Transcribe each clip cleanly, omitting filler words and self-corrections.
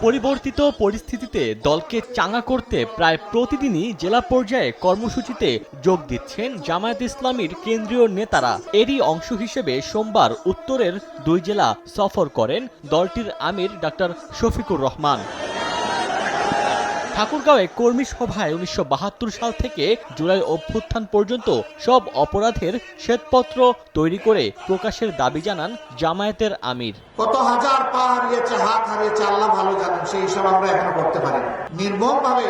পরিবর্তিত পরিস্থিতিতে দলকে চাঙ্গা করতে প্রায় প্রতিদিনই জেলা পর্যায়ে কর্মসূচিতে যোগ দিচ্ছেন জামায়াত ইসলামীর কেন্দ্রীয় নেতারা। এরই অংশ হিসেবে সোমবার উত্তরের 2 জেলা সফর করেন দলটির আমির ডাক্তার শফিকুর রহমান। ঠাকুরগাঁওয়ে কর্মী সভায় 1972 সাল থেকে জুলাই অভ্যুত্থান পর্যন্ত সব অপরাধের শ্বেতপত্র তৈরি করে প্রকাশের দাবি জানান জামায়াতের আমির। কত হাজার পা হারিয়েছে, হাত হারিয়েছে, আল্লাহ ভালো জানেন, সেই হিসাব আমরা এখনো করতে পারি। নির্মম ভাবে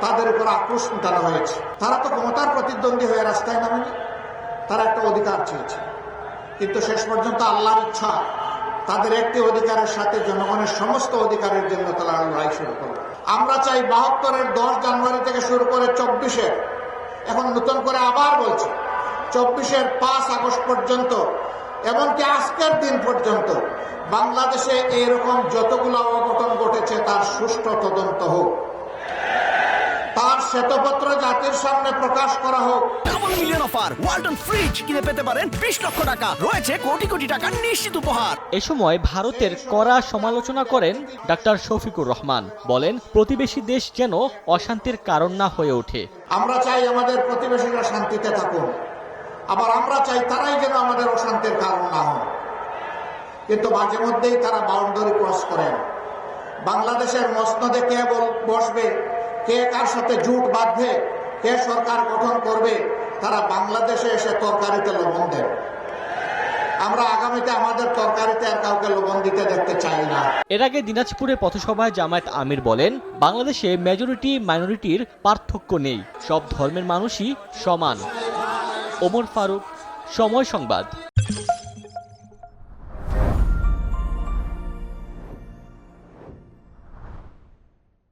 তাদের উপর আক্রোশ উঠানো হয়েছে। তারা তো ক্ষমতার প্রতিদ্বন্দ্বী হয়ে রাস্তায় নামেনি, তারা একটা অধিকার চেয়েছে, কিন্তু শেষ পর্যন্ত আল্লাহর ইচ্ছা তাদের একটি অধিকারের সাথে জনগণের সমস্ত অধিকারের জন্য তারা লড়াই শুরু করবে। আমরা চাই 72-এর 10 জানুয়ারি থেকে শুরু করে 24-এর, এখন নতুন করে আবার বলছি, 24-এর 5 আগস্ট পর্যন্ত, এমনকি আজকের দিন পর্যন্ত বাংলাদেশে এইরকম যতগুলো অঘটন ঘটেছে তার সুষ্ঠু তদন্ত হোক, তার শ্বেতপত্র জাতির সামনে প্রকাশ করা হোক। Double million offer, Walton fridge কিনে পেতে পারেন 20 লক্ষ টাকা, রয়েছে কোটি কোটি টাকার নিশ্চিত উপহার। এ সময় ভারতের কড়া সমালোচনা করেন ডাক্তার শফিকুর রহমান। বলেন, প্রতিবেশী দেশ যেন অশান্তির কারণ না হয়ে ওঠে। আমরা চাই আমাদের প্রতিবেশীরা শান্তিতে থাকুন, আবার আমরা চাই তারাই যেন আমাদের অশান্তির কারণ না হয়, কিন্তু মাঝে মধ্যেই তারা বাউন্ডারি ক্রস করেন। বাংলাদেশের মসনদে কে বসবে, কে কার সাথে জোট বাঁধবে, কে সরকার গঠন করবে, তারা বাংলাদেশে এসে তরকারিতে লবণ দেন। আমরা আগামীতে আমাদের তরকারিতে আর কাউকে লবণ দিতে দেখতে চাই না। এর আগে দিনাজপুরে পথসভায় জামায়াত আমির বলেন, বাংলাদেশে মেজরিটি মাইনরিটির পার্থক্য নেই, সব ধর্মের মানুষই সমান। ওমর ফারুক, সময় সংবাদ।